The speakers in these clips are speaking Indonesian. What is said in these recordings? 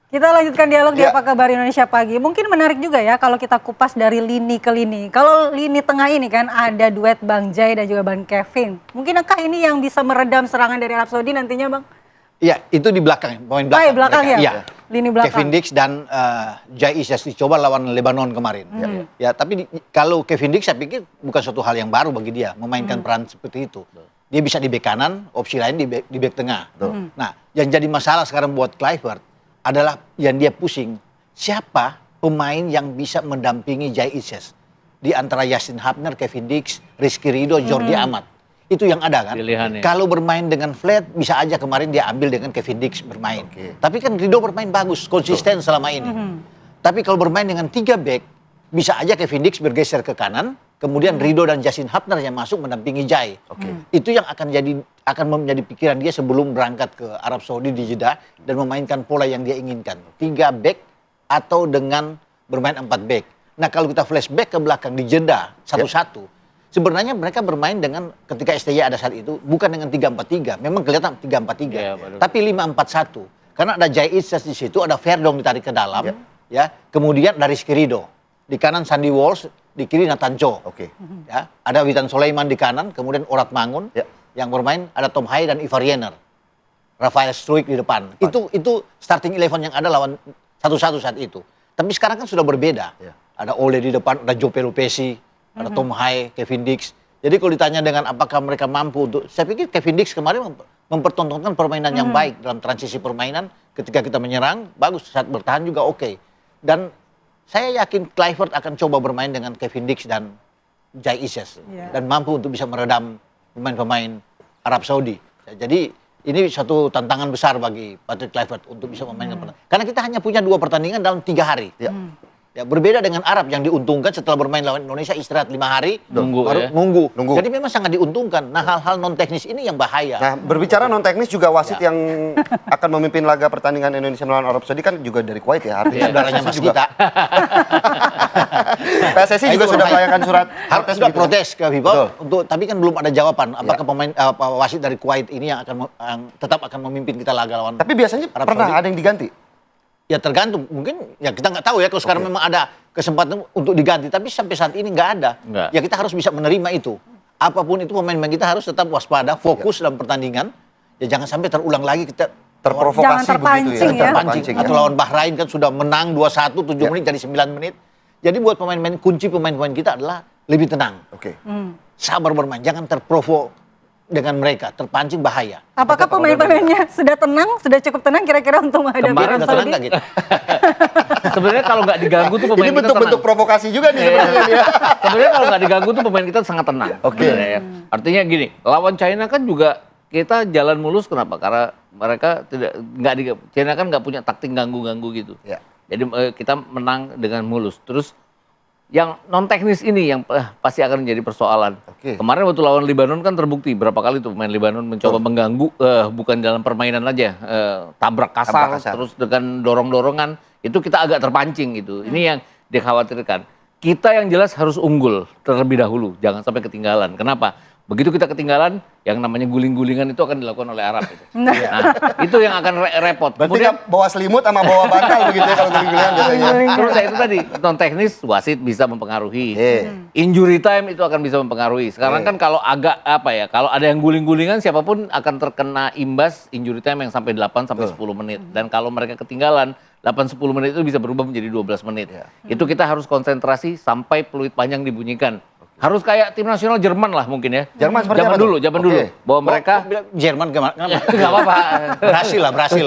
Kita lanjutkan dialog di Ya. Apa Kabar Indonesia Pagi. Mungkin menarik juga ya kalau kita kupas dari lini ke lini. Kalau lini tengah ini kan ada duet Bang Jai dan juga Bang Kevin. Mungkinkah ini yang bisa meredam serangan dari Arab Saudi nantinya, Bang? Iya, itu di belakang, pemain belakang. Belakang mereka. ya? Iya. Lini belakang. Kevin Dix dan Jai Isyas dicoba lawan Lebanon kemarin. Ya, tapi kalau Kevin Dix saya pikir bukan suatu hal yang baru bagi dia memainkan peran seperti itu. Dia bisa di bek kanan, opsi lain di bek tengah. Nah, yang jadi masalah sekarang buat Kluivert adalah yang dia pusing, siapa pemain yang bisa mendampingi Jai Isyas di antara Yasin Hapner, Kevin Dix, Rizky Ridho, Jordi Amat. Itu yang ada kan. Pilihannya. Kalau bermain dengan flat bisa aja kemarin dia ambil dengan Kevin Dix bermain. Tapi kan Ridho bermain bagus, konsisten selama ini. Tapi kalau bermain dengan 3 back bisa aja Kevin Dix bergeser ke kanan, kemudian Ridho dan Yasin Hapner yang masuk mendampingi Jai. Itu yang akan menjadi pikiran dia sebelum berangkat ke Arab Saudi di Jeddah dan memainkan pola yang dia inginkan. 3 back atau dengan bermain 4 back. Nah, kalau kita flashback ke belakang di Jeddah 1-1, sebenarnya mereka bermain dengan ketika STY ada saat itu bukan dengan 3-4-3, memang kelihatan 3-4-3, tapi 5-4-1. Karena ada Jai Isyas di situ, ada Verdong ditarik ke dalam, ya. Kemudian dari Rizky Ridho. Di kanan Sandy Walsh, di kiri Nathan Cho. Ya, ada Witan Sulaiman di kanan, kemudian Orat Mangun. Yang bermain ada Tom Hai dan Ivar Jenner. Rafael Struijk di depan. Itu starting 11 yang ada lawan 1-1 saat itu. Tapi sekarang kan sudah berbeda. Ada Ole di depan, ada Joe Pelupesi, ada Tom Hai, Kevin Dix. Jadi kalau ditanya dengan apakah mereka mampu untuk, saya pikir Kevin Dix kemarin mempertontonkan permainan yang baik dalam transisi permainan. Ketika kita menyerang, bagus. Saat bertahan juga oke. Dan saya yakin Kluivert akan coba bermain dengan Kevin Dix dan Jai Isyas. Dan mampu untuk bisa meredam pemain-pemain Arab Saudi. Jadi ini suatu tantangan besar bagi Patrick Kluivert untuk bisa memainkan pertandingan. Karena kita hanya punya 2 pertandingan dalam 3 hari. Ya, berbeda dengan Arab yang diuntungkan setelah bermain lawan Indonesia istirahat 5 hari, baru nunggu. Jadi memang sangat diuntungkan. Nah, hal-hal non teknis ini yang bahaya. Nah, berbicara non teknis juga wasit yang akan memimpin laga pertandingan Indonesia melawan Arab Saudi kan juga dari Kuwait ya. Artinya saudaranya Mas Gita. PSSI juga sudah melayangkan surat protes sudah protes ke FIFA untuk, tapi kan belum ada jawaban apakah pemain wasit dari Kuwait ini yang tetap akan memimpin kita laga lawan. Tapi biasanya Arab pernah Saudi. ada yang diganti. Ya tergantung, mungkin ya kita nggak tahu ya kalau sekarang memang ada kesempatan untuk diganti, tapi sampai saat ini nggak ada. Ya kita harus bisa menerima itu. Apapun itu pemain-pemain kita harus tetap waspada, fokus dalam pertandingan. Ya jangan sampai terulang lagi kita terprovokasi Jangan terpancing begitu ya. ya. Atau lawan Bahrain kan sudah menang 2-1 7 menit jadi 9 menit. Jadi buat pemain-pemain kunci pemain-pemain kita adalah lebih tenang. Sabar bermain, jangan terprovok dengan mereka, terpancing bahaya. Apakah pemain-pemainnya sudah tenang, sudah cukup tenang kira-kira untuk menghadapi Kemarin Arab udah tenang Saudi? nggak gitu? Sebenarnya kalau nggak diganggu tuh pemain Ini kita bentuk-bentuk tenang. provokasi juga nih sebenarnya dia. Sebenarnya kalau nggak diganggu tuh pemain kita sangat tenang. Sebenarnya ya. Artinya gini, lawan China kan juga kita jalan mulus kenapa? Karena mereka China kan nggak punya taktik ganggu-ganggu gitu. Jadi kita menang dengan mulus. Terus yang non teknis ini yang pasti akan menjadi persoalan. Kemarin waktu lawan Lebanon kan terbukti berapa kali tuh pemain Lebanon mencoba mengganggu, bukan dalam permainan aja, tabrak kasar, terus dengan dorong-dorongan, itu kita agak terpancing gitu. Ini yang dikhawatirkan. Kita yang jelas harus unggul terlebih dahulu, jangan sampai ketinggalan. Kenapa? Begitu kita ketinggalan, yang namanya guling-gulingan itu akan dilakukan oleh Arab. Nah, itu yang akan repot. Berarti Kemudian, bawa selimut sama bawa bantal begitu ya kalau guling-gulingan biasanya. terus itu tadi, non teknis wasit bisa mempengaruhi. Injury time itu akan bisa mempengaruhi. Sekarang kan kalau kalau ada yang guling-gulingan siapapun akan terkena imbas injury time yang sampai 8 sampai 10 menit. Dan kalau mereka ketinggalan 8-10 menit itu bisa berubah menjadi 12 menit. Itu kita harus konsentrasi sampai peluit panjang dibunyikan. Harus kayak tim nasional Jerman lah mungkin ya. Jerman seperti apa dulu. Bahwa mereka Jerman kenapa? nggak apa-apa. Berhasil lah. Berhasil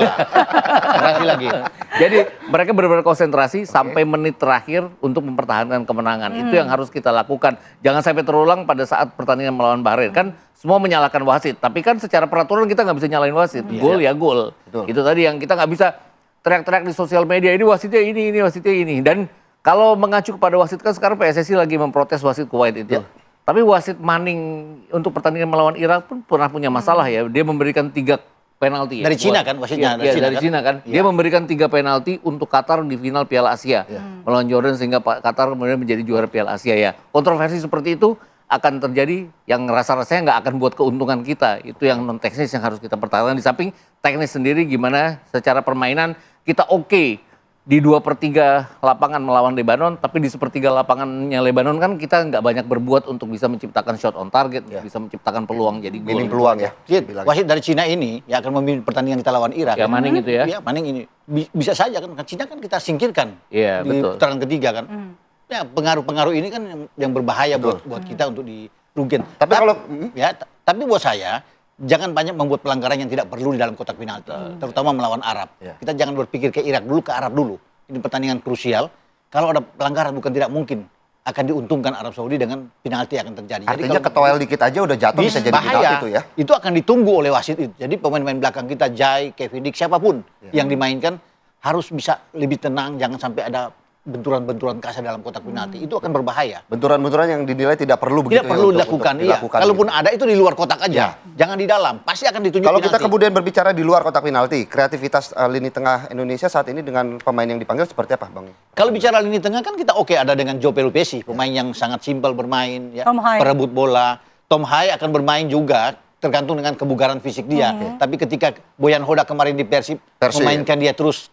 lagi. Jadi mereka benar-benar konsentrasi sampai menit terakhir untuk mempertahankan kemenangan. Itu yang harus kita lakukan. Jangan sampai terulang pada saat pertandingan melawan Bahrain. Kan semua menyalahkan wasit. Tapi kan secara peraturan kita nggak bisa nyalain wasit. Gol ya gol. Itu tadi yang kita nggak bisa teriak-teriak di sosial media. Ini wasitnya ini wasitnya ini. Dan kalau mengacu kepada wasit kan sekarang PSSI lagi memprotes wasit Kuwait itu. Tapi wasit Manning untuk pertandingan melawan Irak pun pernah punya masalah ya. Dia memberikan 3 penalti. Dari Cina kan wasitnya? Dari Cina kan. Dia memberikan 3 penalti untuk Qatar di final Piala Asia. Melawan Jordan sehingga Qatar kemudian menjadi juara Piala Asia ya. Kontroversi seperti itu akan terjadi yang rasa-rasanya nggak akan buat keuntungan kita. Itu yang non teknis yang harus kita pertahankan. Di samping teknis sendiri gimana secara permainan kita oke di 2/3 lapangan melawan Lebanon, tapi di 1/3 lapangannya Lebanon kan kita nggak banyak berbuat untuk bisa menciptakan shot on target, bisa menciptakan peluang jadi gol. Minim peluang ya. Wasit dari Cina ini yang akan memimpin pertandingan kita lawan Irak. Ya, Manning itu ya. Ya, Manning ini bisa saja kan Cina kan kita singkirkan Iya, di betul. putaran ketiga kan. Ya, pengaruh-pengaruh ini kan yang berbahaya buat kita untuk dirugikan. Tapi kalau tapi buat saya jangan banyak membuat pelanggaran yang tidak perlu di dalam kotak penalti, terutama melawan Arab. Kita jangan berpikir ke Irak dulu, ke Arab dulu. Ini pertandingan krusial. Kalau ada pelanggaran bukan tidak mungkin akan diuntungkan Arab Saudi dengan penalti yang akan terjadi. artinya ketowel dikit aja udah jatuh bisa jadi penalti itu ya. Itu akan ditunggu oleh wasit itu. Jadi pemain-pemain belakang kita, Jai, Kevin Dix, siapapun yang dimainkan harus bisa lebih tenang, jangan sampai ada benturan-benturan kasar dalam kotak penalti. Itu akan berbahaya. Benturan-benturan yang dinilai tidak perlu Tidak begitu perlu ya dilakukan. untuk Iya. Kalaupun gitu. ada itu di luar kotak aja. Jangan di dalam. Pasti akan ditunjuk Kalau kita penalti. kemudian berbicara di luar kotak penalti, kreativitas lini tengah Indonesia saat ini dengan pemain yang dipanggil seperti apa, Bang? Kalau bicara lini tengah kan kita oke, ada dengan Joe Pelupesi, pemain yang sangat simpel bermain, ya, Tom Hai. perebut bola. Tom Hai akan bermain juga tergantung dengan kebugaran fisik dia. Tapi ketika Boyan Hoda kemarin di Persib memainkan dia terus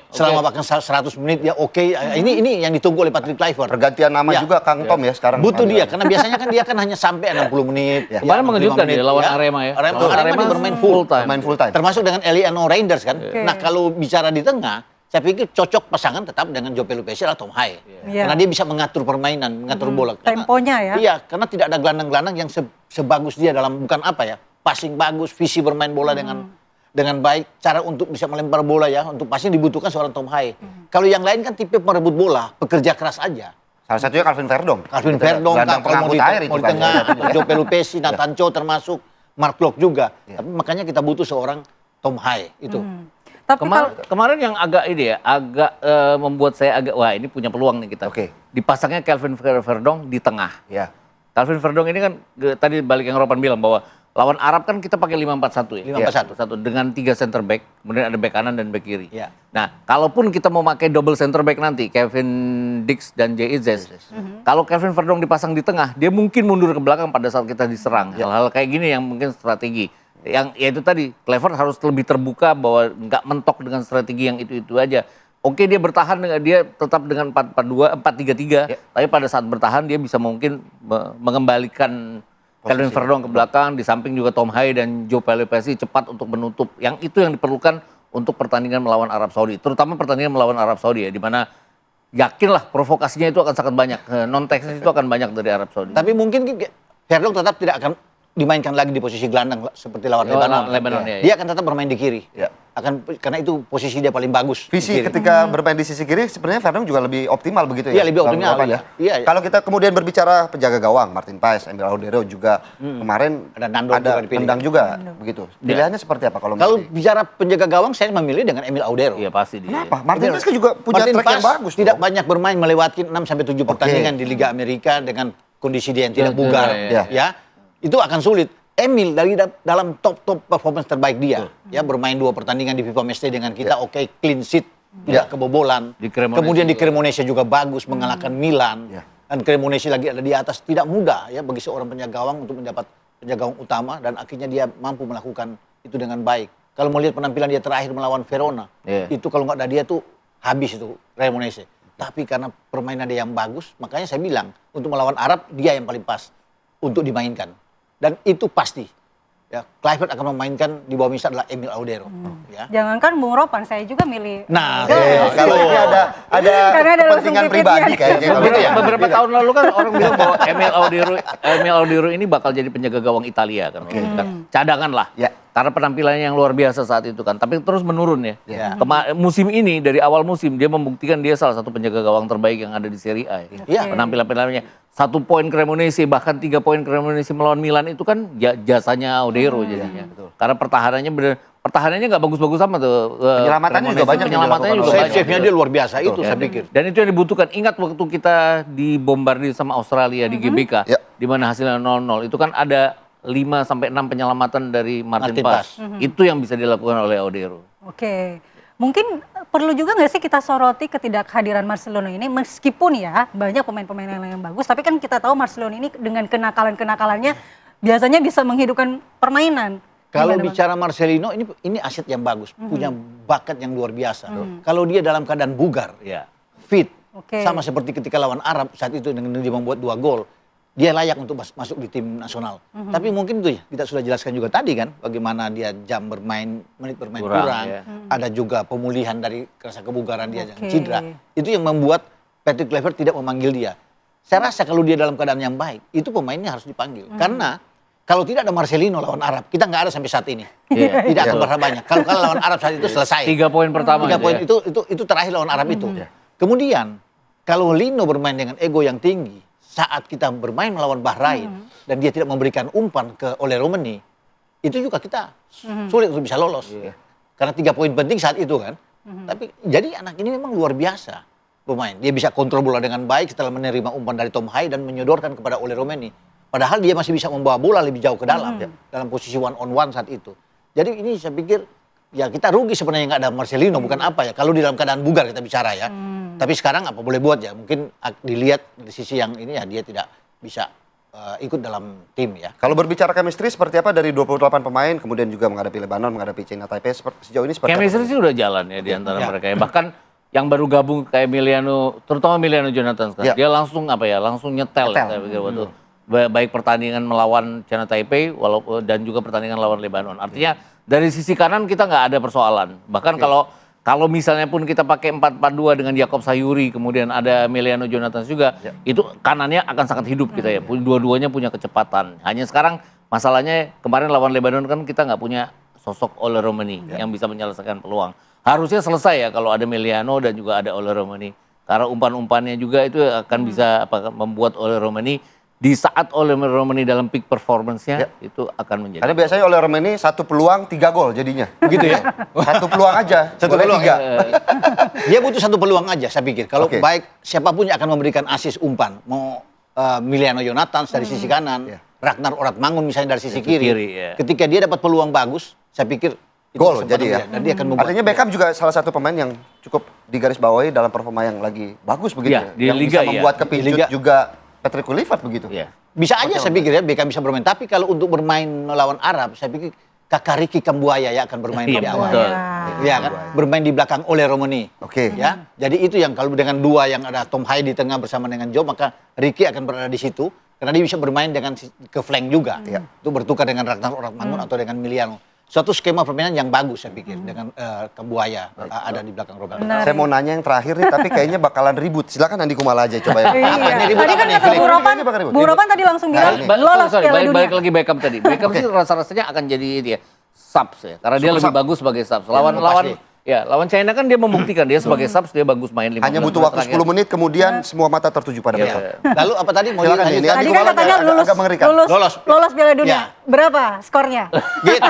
selama bahkan 100 menit ya oke. Ini yang ditunggu oleh Patrick Kluivert. Pergantian nama Ya. juga Kang Tom ya sekarang. Butuh dia karena biasanya kan dia kan hanya sampai 60 menit. Ya. Kemarin 65 mengejutkan menit, dia lawan Arema ya. Arema dia bermain full time. Main full time. Termasuk dengan Eliano Reinders kan. Oke. Nah, kalau bicara di tengah, saya pikir cocok pasangan tetap dengan Joe Pelupesi atau Tom Hai. Iya. Karena dia bisa mengatur permainan, mengatur bola. Karena- Temponya ya. Iya, karena tidak ada gelandang-gelandang yang sebagus dia dalam bukan apa ya, passing bagus, visi bermain bola dengan baik, cara untuk bisa melempar bola ya, untuk passing dibutuhkan seorang Tom Hai. Kalau yang lain kan tipe merebut bola, pekerja keras aja. Salah satunya Calvin Verdong. Calvin Verdong, gelandang kalau pengangkut air itu mau di kan. tengah, Joe Pelupesi, Nathan Cho termasuk, Mark Klok juga. Tapi makanya kita butuh seorang Tom Hai itu. Tapi Kemarin yang agak ini ya, agak membuat saya agak wah ini punya peluang nih kita. Oke. Dipasangnya Calvin Verdong di tengah. Ya. Calvin Verdong ini kan tadi balik yang Ropan bilang bahwa lawan Arab kan kita pakai 5-4-1 ya. 5-4-1. Dengan 3 center back, kemudian ada back kanan dan back kiri. Iya. Nah, kalaupun kita mau pakai double center back nanti, Kevin Dix dan Jay Izzes, kalau Calvin Verdong dipasang di tengah, dia mungkin mundur ke belakang pada saat kita diserang. Hal-hal kayak gini yang mungkin strategi. Yang ya itu tadi, Kluivert harus lebih terbuka bahwa nggak mentok dengan strategi yang itu-itu aja. Oke, dia bertahan dengan dia tetap dengan 4-4-2, 4-3-3, tapi pada saat bertahan dia bisa mungkin mengembalikan Calvin Verdong ke belakang, di samping juga Tom Hai dan Joe Pelupesi cepat untuk menutup. Yang itu yang diperlukan untuk pertandingan melawan Arab Saudi, terutama pertandingan melawan Arab Saudi ya, di mana yakinlah provokasinya itu akan sangat banyak, non teknis itu akan banyak dari Arab Saudi. Tapi mungkin Verdong tetap tidak akan dimainkan lagi di posisi gelandang seperti lawan Lebanon. Ya. Dia akan tetap bermain di kiri. Ya. Karena itu posisi dia paling bagus. di Visi kiri. ketika bermain di sisi kiri sebenarnya Verdong juga lebih optimal begitu ya. Iya, lebih Bang optimal, Ropan iya. Iya, iya. Kalau kita kemudian berbicara penjaga gawang, Martin Paes, Emil Audero juga kemarin Ada Nandong juga dipilih. Nendang juga begitu. Pilihannya seperti apa kalau Kalau Martin? bicara penjaga gawang, saya memilih dengan Emil Audero. Iya pasti dia. Kenapa? Martin Paes kan juga punya Martin track yang Paes bagus. tidak dong. banyak bermain melewati 6-7 pertandingan di Liga Amerika dengan kondisi dia yang tidak bugar. Ya. Itu akan sulit. Emil dari dalam top performance terbaik dia, ya bermain 2 pertandingan di FIFA Matchday dengan kita, oke, clean sheet, tidak kebobolan. Di Cremonese Kemudian di juga. Cremonese juga bagus mengalahkan Milan. Dan Cremonese lagi ada di atas, tidak mudah ya bagi seorang penjaga gawang untuk mendapat penjaga gawang utama dan akhirnya dia mampu melakukan itu dengan baik. Kalau mau lihat penampilan dia terakhir melawan Verona, itu kalau nggak ada dia tuh habis itu Cremonese. Tapi karena permainan dia yang bagus, makanya saya bilang untuk melawan Arab dia yang paling pas untuk dimainkan. Dan itu pasti. Ya, Kluivert akan memainkan di bawah misal adalah Emil Audero. Ya. jangankan Bung Ropan, saya juga milih. Nah, Kalau ini ada Karena ada langsung kepentingan pipitnya. pribadi kayaknya. kalau gitu ya. Beberapa tahun lalu kan orang bilang bahwa Emil Audero ini bakal jadi penjaga gawang Italia kan. Cadangan lah. Ya. Karena penampilannya yang luar biasa saat itu kan. Tapi terus menurun ya. Ya. Musim ini dari awal musim dia membuktikan dia salah satu penjaga gawang terbaik yang ada di Serie A. Iya. Penampilan-penampilannya 1 poin Cremonese bahkan 3 poin Cremonese melawan Milan itu kan jasanya Audero jadinya. Karena pertahanannya nggak bagus-bagus sama tuh. Penyelamatannya juga banyak yang Penyelamatannya dilakukan juga oleh banyak. Save-nya dia luar biasa itu saya pikir. Dan itu yang dibutuhkan. Ingat waktu kita dibombardir sama Australia di GBK, Ya. di mana hasilnya 0-0, itu kan ada 5-6 penyelamatan dari Martin Martin Paes. Itu yang bisa dilakukan oleh Audero. Oke. Mungkin perlu juga nggak sih kita soroti ketidakhadiran Marcelino ini, meskipun ya banyak pemain-pemain yang bagus, tapi kan kita tahu Marcelino ini dengan kenakalan-kenakalannya biasanya bisa menghidupkan permainan. Kalau Gimana, Bang? bicara Marcelino ini aset yang bagus, punya bakat yang luar biasa. Kalau dia dalam keadaan bugar, Ya. fit, Oke. sama seperti ketika lawan Arab saat itu dengan dia membuat 2 gol, dia layak untuk masuk di tim nasional. Tapi mungkin itu ya, kita sudah jelaskan juga tadi kan, bagaimana dia menit bermain kurang. Ya. Ada juga pemulihan dari rasa kebugaran dia yang Oke. cedera. Itu yang membuat Patrick Kluivert tidak memanggil dia. Saya rasa kalau dia dalam keadaan yang baik, itu pemainnya harus dipanggil. Karena kalau tidak ada Marcelino lawan Arab, kita nggak ada sampai saat ini. Iya. Tidak akan berharap banyak. Kalau kalah lawan Arab saat itu selesai. 3 poin pertama. 3 poin ya. itu terakhir lawan Arab itu. Kemudian kalau Lino bermain dengan ego yang tinggi, saat kita bermain melawan Bahrain dan dia tidak memberikan umpan ke Ole Romani, itu juga kita sulit untuk bisa lolos. Karena 3 poin penting saat itu kan. Tapi jadi anak ini memang luar biasa pemain. Dia bisa kontrol bola dengan baik setelah menerima umpan dari Tom Hai dan menyodorkan kepada Ole Romani. Padahal dia masih bisa membawa bola lebih jauh ke dalam dalam posisi 1-on-1 saat itu. Jadi ini saya pikir ya kita rugi sebenarnya nggak ada Marcelino, bukan apa ya. Kalau di dalam keadaan bugar kita bicara ya. Tapi sekarang apa boleh buat ya. Mungkin dilihat di sisi yang ini ya dia tidak bisa ikut dalam tim ya. Kalau berbicara chemistry seperti apa dari 28 pemain, kemudian juga menghadapi Lebanon, menghadapi China Taipei, sejauh ini seperti Chemistry apa? sih udah jalan ya di antara mereka ya. Bahkan yang baru gabung kayak Emiliano, terutama Emiliano Jonathan sekarang, dia langsung langsung nyetel. Ya, saya pikir waktu baik pertandingan melawan China Taipei dan juga pertandingan lawan Lebanon. Artinya dari sisi kanan kita nggak ada persoalan. Bahkan kalau misalnya pun kita pakai 4-4-2 dengan Jakob Sayuri, kemudian ada Emiliano Jonathan juga, itu kanannya akan sangat hidup kita ya. Dua-duanya punya kecepatan. Hanya sekarang masalahnya kemarin lawan Lebanon kan kita nggak punya sosok Ole Romani yang bisa menyelesaikan peluang. Harusnya selesai ya kalau ada Emiliano dan juga ada Ole Romani. Karena umpan-umpannya juga itu akan bisa membuat Ole Romani di saat Ole Romani dalam peak performance-nya itu akan menjadi. Karena biasanya oleh Romani 1 peluang 3 gol jadinya. Begitu ya. 1 peluang aja, Satu boleh peluang 3. Dia butuh 1 peluang aja saya pikir. Kalau Oke. baik siapapun yang akan memberikan asis umpan, mau Emiliano Jonathan dari sisi kanan, Ragnar Oratmangun misalnya dari sisi kiri. ya. Ketika dia dapat peluang bagus, saya pikir itu Gol kesempatan jadi ya. dia. Dan dia akan membuat. Artinya Beckham juga salah satu pemain yang cukup digarisbawahi dalam performa yang lagi bagus begitu Iya, ya. di Yang Liga, bisa iya. membuat Di kepincut Liga. juga Patrick Kluivert begitu. Iya. Bisa aja saya pikir ya Beckham bisa bermain. Tapi kalau untuk bermain melawan Arab, saya pikir Kakak Ricky Kambuaya ya akan bermain Iya, di awal. betul. Ya kan? Bermain di belakang Ole Romani. Oke. Ya. Jadi itu yang kalau dengan 2 yang ada Tom Hai di tengah bersama dengan Joe, maka Ricky akan berada di situ karena dia bisa bermain dengan ke flank juga. Itu bertukar dengan Ragnar Oratmangun atau dengan Emiliano. Suatu skema permainan yang bagus saya pikir dengan Kambuaya ada di belakang Roberto. Benar. Saya mau nanya yang terakhir nih, tapi kayaknya bakalan ribut. Silakan Andi Kumala aja coba ya. Iya. Apa ini ribut Tadi apa kan nih, kata Philip? Bu Ropan, Ini bakal ribut. Bu Ropan tadi langsung bilang ini. lolos Piala Dunia. Balik lagi Beckham tadi. Beckham sih rasa-rasanya akan jadi dia subs ya. Karena dia lebih bagus sebagai subs. Lawan China kan dia membuktikan dia sebagai subs dia bagus main 15 Hanya butuh waktu 10 menit, kemudian semua mata tertuju pada Beckham. Lalu apa tadi mau Silakan, dilanjutkan? ini Tadi Andi kan Kumala katanya agak mengerikan. lolos Piala Dunia. Ya. Berapa skornya? Git.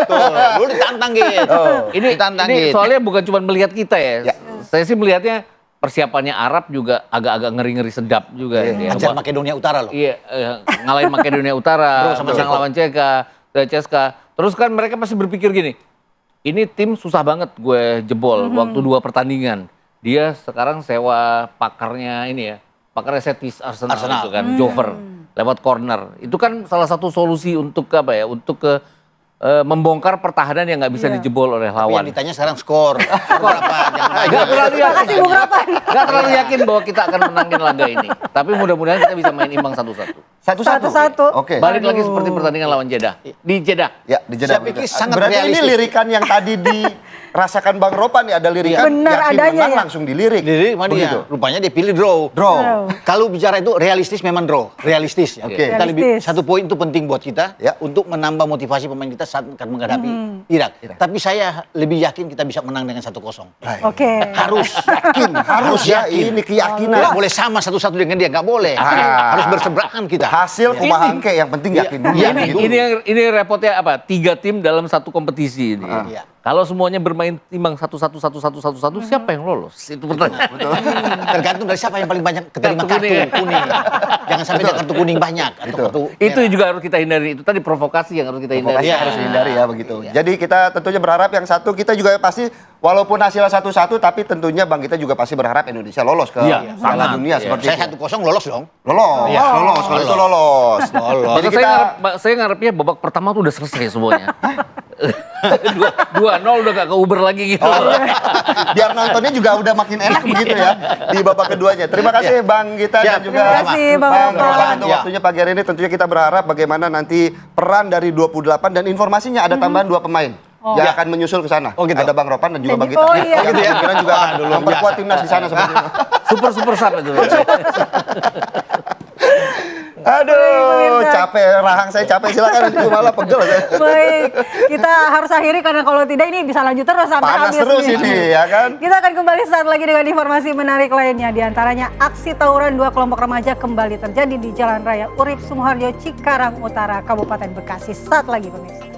Tuh, lu ditantang Git. Ini ditantang ini Git. soalnya bukan cuma melihat kita ya. Ya. Saya sih melihatnya persiapannya Arab juga agak-agak ngeri-ngeri sedap juga. Ya. Ajar Makedonia Utara loh. Iya, ngalahin Makedonia Utara, Bro, sama menang Ceko. lawan CSKA. Terus kan mereka pasti berpikir gini, ini tim susah banget gue jebol waktu 2 pertandingan. Dia sekarang sewa pakarnya ini ya, pakarnya set piece Arsenal. Arsenal. Itu kan, Jover, lewat corner. Itu kan salah satu solusi untuk apa ya, untuk membongkar pertahanan yang nggak bisa dijebol oleh Tapi yang lawan. ditanya sekarang skor. Berapa? Jangan Nggak terlalu yakin. Makasih Bung Ropan. Nggak terlalu yakin bahwa kita akan menangin laga ini. Tapi mudah-mudahan kita bisa main imbang 1-1. 1-1. Oke. Balik lagi Aduh. seperti pertandingan lawan Jeddah. Di Jeddah. Ya, di Jeddah. Saya pikir sangat Berarti ini realistis. lirikan yang tadi dirasakan Bang Ropan nih, ada lirikan Benar yakin adanya menang ya. langsung dilirik. Jadi mana dia? Begitu. Rupanya dia pilih draw. Draw. Kalau bicara itu realistis memang draw, realistis ya. Oke. Kita lebih Realistis. 1 poin itu penting buat kita Ya. untuk menambah motivasi pemain kita saat akan menghadapi Irak. Tapi saya lebih yakin kita bisa menang dengan 1-0. Oke. Harus Harus ya, ini keyakinan. Nggak boleh sama 1-1 dengan dia, nggak boleh. Harus berseberangan kita. Hasil kumahangke yang penting yakin dulu. Iya, begitu. Ini repotnya apa? 3 tim dalam satu kompetisi ini. Iya. Kalau semuanya bermain timbang 1-1, 1-1, siapa yang lolos? Itu pertanyaan. Tergantung dari siapa yang paling banyak keterima Kartu kartu kuning. kuning. Jangan sampai dia kartu kuning banyak atau kartu Itu merah. juga harus kita hindari. Itu tadi provokasi yang harus kita hindari. Provokasi Iya. harus dihindari ya begitu. Iya. Jadi kita tentunya berharap yang satu, kita juga pasti walaupun hasilnya 1-1 tapi tentunya Bang Gita juga pasti berharap Indonesia lolos ke Iya, Piala sangat. Dunia Iya. seperti Saya itu. 1-0 lolos dong. Lolos, Iya. lolos, kalau itu lolos. Jadi Maka kita saya ngarepnya babak pertama tuh udah selesai semuanya. 2-0 udah gak ke Uber lagi gitu. biar nontonnya juga udah makin enak begitu ya di babak keduanya. Terima kasih Bang Gita dan juga Terima kasih, Bang Bang Ropan. Ropan untuk Ya. waktunya pagi hari ini. Tentunya kita berharap bagaimana nanti peran dari 28 dan informasinya ada tambahan 2 pemain yang akan menyusul ke sana. Oh, gitu. Ada Bang Ropan dan juga Dan- Bang Gita. oh, iya. Yang gitu ya? kemungkinan juga akan Waduh, luar memperkuat biasa. timnas di sana sepertinya. Super sub itu. Aduh, pemirsa. capek rahang saya capek, silakan nanti malah pegel saya. Baik, kita harus akhiri karena kalau tidak ini bisa lanjut terus sampai Panas habis terus nih. ini ya kan. Kita akan kembali saat lagi dengan informasi menarik lainnya. Di antaranya aksi tawuran 2 kelompok remaja kembali terjadi di Jalan Raya Urip Sumoharjo, Cikarang Utara, Kabupaten Bekasi. Saat lagi pemirsa.